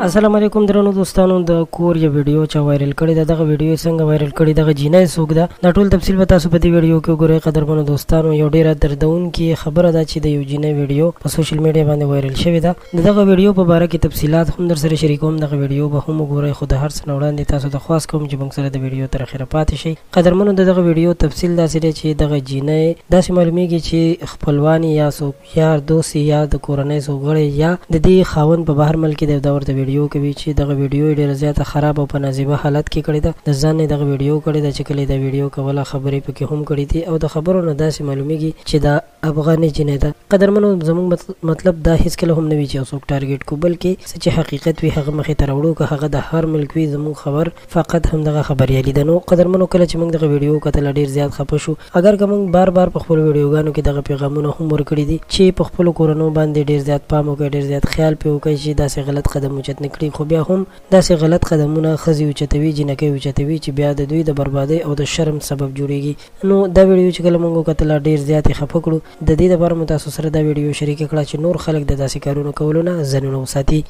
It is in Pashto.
السلام علیکم درنو دوستانو د کور یو ویډیو چې وایرل کړی دا دغه ویډیو څنګه وایرل کړی دغه جینای سوق دا د ټول تفصیل به تاسو په دې ویډیو کې وګورئ. قدرمنو دوستانو یو ډیره دردونکې خبره ده چې د یو جینای ویډیو په سوشل میډیا باندې وایرل شوی ده. دغه ویډیو په اړه کې تفصيلات هم در سره شریکوم. دغه ویډیو به هم وګورئ خو د هر څه وړاندې تاسو ته خواست کوم چې موږ سره د ویډیو تر اخره پاتې شئ. قدرمنو دغه ویډیو تفصیل داسې دی چې دغه جینای داسې معلومیږي چې خپلوان یا څوک یار دوست یا د کورنۍ څوک غړی یا د دې خاوند په بهر ملک دی دا ورته ویډیو کوي چې دغه ویډیو ډیره زیاته خراب او په نازیبه حالت کې کړې ده. د ځان نه دغه ویډیو کړې ده چې کله دا ویډیو کوله خبرې پکې هم کړې دي او د خبرو نه داسې معلومیږي چې دا افغاني جنې ده. قدرمنو زموږ مطلب دا هیڅ کله هم نه وي چې څوک ټارګټ کو، بلکې چې حقیقت وي هغه مخې ته راوړو که هغه د هر ملک وي. زموږ خبر فقط هم دغه خبريالي ده. نو قدرمنو کله چې موږ دغه ویډیو کتل ډیر زیات خپه شو. اگر که موږ بار بار په خپل ویډیوګانو کې دغه پیغامونه هم ورکړي دي چې په خپل کورونو باندې ډیر زیات پام وکړي، ډیر زیات خیال په وکړي چې داسې غلط قدم اوچت نه کړي، خو بیا هم داسې غلط قدمونه ښځې اوچتوي، جنکۍ اوچتوي چې بیا د دوی د بربادۍ او د شرم سبب جوړیږي. نو دا ویډیو چې کله موږ وکتله ډیر زیات خفه کړو. د دې لپاره مو تاسو سره دا ویډیو شریک کړه چې نور خلک د داسې کارونو کولو نه ځانونه وساتي.